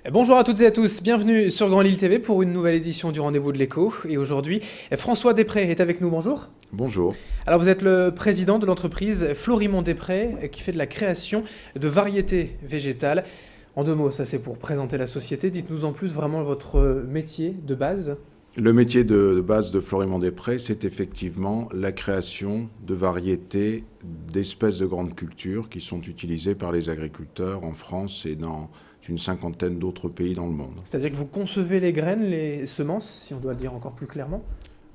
Bonjour à toutes et à tous, bienvenue sur Grand Lille TV pour une nouvelle édition du Rendez-vous de l'Écho. Et aujourd'hui, François Després est avec nous, bonjour. Bonjour. Alors vous êtes le président de l'entreprise Florimond Després qui fait de la création de variétés végétales. En deux mots, ça c'est pour présenter la société. Dites-nous en plus vraiment votre métier de base. Le métier de base de Florimond Després, c'est effectivement la création de variétés d'espèces de grandes cultures qui sont utilisées par les agriculteurs en France et dans une cinquantaine d'autres pays dans le monde. C'est-à-dire que vous concevez les graines, les semences, si on doit le dire encore plus clairement.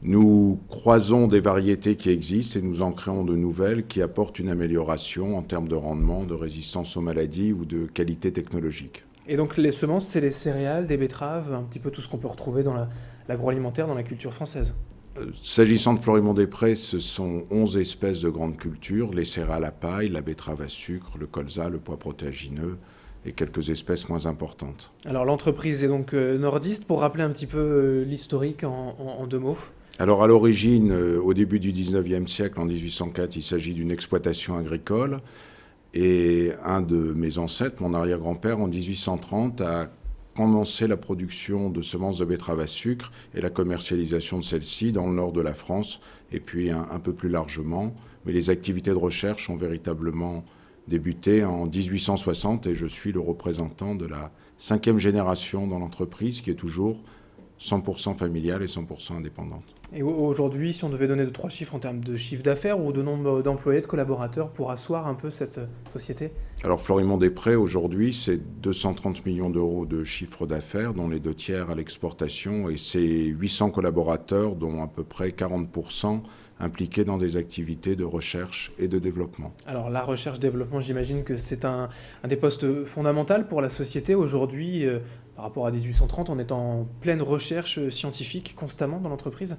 Nous croisons des variétés qui existent et nous en créons de nouvelles qui apportent une amélioration en termes de rendement, de résistance aux maladies ou de qualité technologique. Et donc les semences, c'est les céréales, des betteraves, un petit peu tout ce qu'on peut retrouver dans l'agroalimentaire, dans la culture française. S'agissant de Florimond Després, ce sont 11 espèces de grandes cultures, les céréales à paille, la betterave à sucre, le colza, le pois protéagineux et quelques espèces moins importantes. Alors l'entreprise est donc nordiste. Pour rappeler un petit peu l'historique en deux mots. Alors à l'origine, au début du 19e siècle, en 1804, il s'agit d'une exploitation agricole. Et un de mes ancêtres, mon arrière-grand-père, en 1830, a commencé la production de semences de betterave à sucre et la commercialisation de celles-ci dans le nord de la France et puis un peu plus largement. Mais les activités de recherche ont véritablement débuté en 1860 et je suis le représentant de la 5e génération dans l'entreprise qui est toujours 100% familiale et 100% indépendante. Et aujourd'hui, si on devait donner 2-3 chiffres en termes de chiffre d'affaires ou de nombre d'employés, de collaborateurs pour asseoir un peu cette société? Alors Florimond Després, aujourd'hui, c'est 230 millions d'euros de chiffre d'affaires, dont les 2 tiers à l'exportation, et c'est 800 collaborateurs, dont à peu près 40% impliqués dans des activités de recherche et de développement. Alors la recherche-développement, j'imagine que c'est un des postes fondamentaux pour la société. Aujourd'hui, par rapport à 1830, on est en pleine recherche scientifique constamment dans l'entreprise.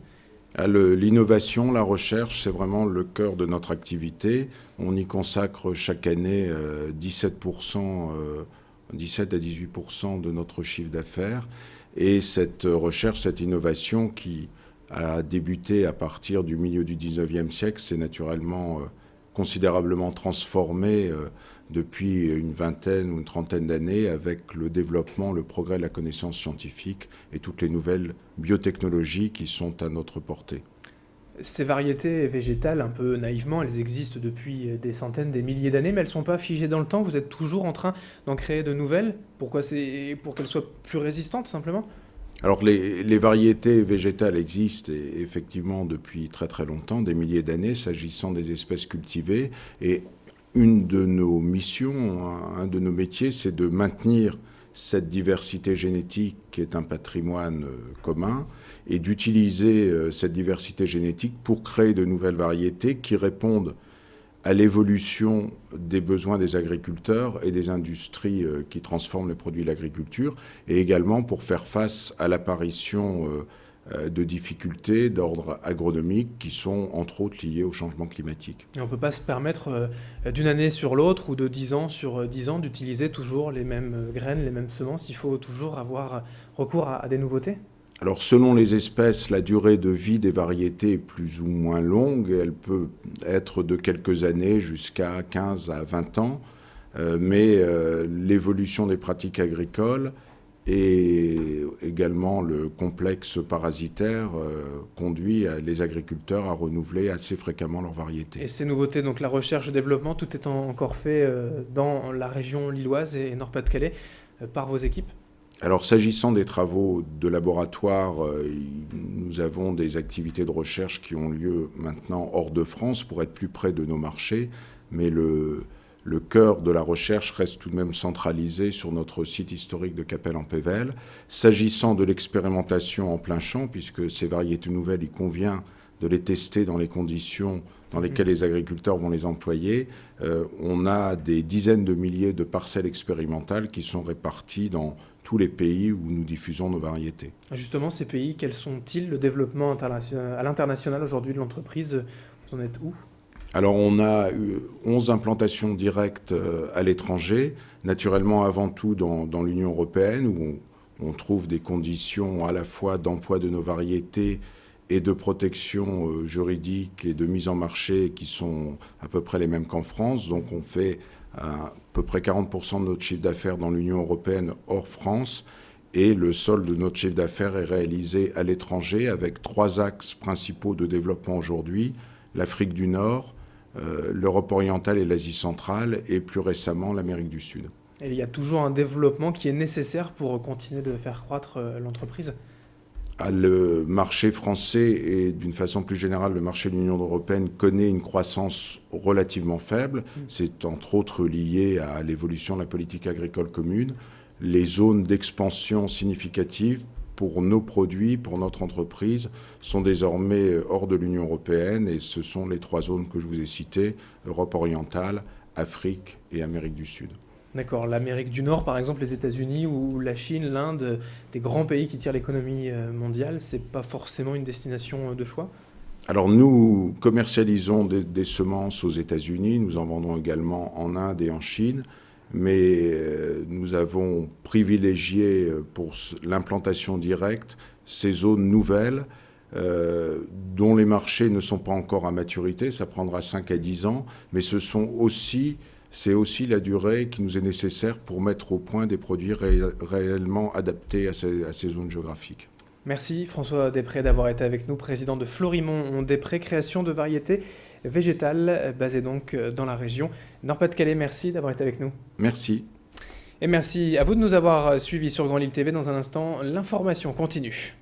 L'innovation, la recherche, c'est vraiment le cœur de notre activité. On y consacre chaque année 17 à 18% de notre chiffre d'affaires. Et cette recherche, cette innovation qui a débuté à partir du milieu du 19e siècle, s'est naturellement considérablement transformée depuis une vingtaine ou une trentaine d'années avec le développement, le progrès de la connaissance scientifique et toutes les nouvelles biotechnologies qui sont à notre portée. Ces variétés végétales, un peu naïvement, elles existent depuis des centaines, des milliers d'années, mais elles ne sont pas figées dans le temps. Vous êtes toujours en train d'en créer de nouvelles. Pourquoi? C'est pour qu'elles soient plus résistantes, simplement? Alors les variétés végétales existent effectivement depuis très très longtemps, des milliers d'années, s'agissant des espèces cultivées. Et une de nos missions, un de nos métiers, c'est de maintenir cette diversité génétique qui est un patrimoine commun et d'utiliser cette diversité génétique pour créer de nouvelles variétés qui répondent à l'évolution des besoins des agriculteurs et des industries qui transforment les produits de l'agriculture, et également pour faire face à l'apparition de difficultés d'ordre agronomique qui sont entre autres liées au changement climatique. Et on ne peut pas se permettre d'une année sur l'autre ou de 10 ans sur 10 ans d'utiliser toujours les mêmes graines, les mêmes semences. Il faut toujours avoir recours à des nouveautés. Alors selon les espèces, la durée de vie des variétés est plus ou moins longue. Elle peut être de quelques années jusqu'à 15 à 20 ans. Mais l'évolution des pratiques agricoles et également le complexe parasitaire conduit les agriculteurs à renouveler assez fréquemment leurs variétés. Et ces nouveautés, donc la recherche, le développement, tout est encore fait dans la région lilloise et Nord-Pas-de-Calais par vos équipes? Alors, s'agissant des travaux de laboratoire, nous avons des activités de recherche qui ont lieu maintenant hors de France pour être plus près de nos marchés, mais le cœur de la recherche reste tout de même centralisé sur notre site historique de Cappelle-en-Pévèle. S'agissant de l'expérimentation en plein champ, puisque ces variétés nouvelles, il convient de les tester dans les conditions dans lesquelles les agriculteurs vont les employer, on a des dizaines de milliers de parcelles expérimentales qui sont réparties dans tous les pays où nous diffusons nos variétés. Justement, ces pays, quels sont-ils? Le développement à l'international aujourd'hui de l'entreprise, vous en êtes où? Alors on a 11 implantations directes à l'étranger, naturellement avant tout dans l'Union européenne où on trouve des conditions à la fois d'emploi de nos variétés et de protection juridique et de mise en marché qui sont à peu près les mêmes qu'en France. Donc on fait à peu près 40% de notre chiffre d'affaires dans l'Union européenne hors France. Et le solde de notre chiffre d'affaires est réalisé à l'étranger avec 3 axes principaux de développement aujourd'hui: l'Afrique du Nord, l'Europe orientale et l'Asie centrale, et plus récemment l'Amérique du Sud. Et il y a toujours un développement qui est nécessaire pour continuer de faire croître l'entreprise. Le marché français et d'une façon plus générale le marché de l'Union européenne connaît une croissance relativement faible. C'est entre autres lié à l'évolution de la politique agricole commune. Les zones d'expansion significatives pour nos produits, pour notre entreprise, sont désormais hors de l'Union européenne, et ce sont les 3 zones que je vous ai citées: Europe orientale, Afrique et Amérique du Sud. D'accord, l'Amérique du Nord, par exemple, les États-Unis ou la Chine, l'Inde, des grands pays qui tirent l'économie mondiale, c'est pas forcément une destination de choix? Alors nous commercialisons des semences aux États-Unis, nous en vendons également en Inde et en Chine, mais nous avons privilégié pour l'implantation directe ces zones nouvelles dont les marchés ne sont pas encore à maturité. Ça prendra 5 à 10 ans, mais c'est aussi la durée qui nous est nécessaire pour mettre au point des produits réellement adaptés à ces zones géographiques. Merci François Després d'avoir été avec nous, président de Florimond-Després, création de variétés végétales basées donc dans la région Nord-Pas-de-Calais. Merci d'avoir été avec nous. Merci. Et merci à vous de nous avoir suivis sur Grand Lille TV. Dans un instant, l'information continue.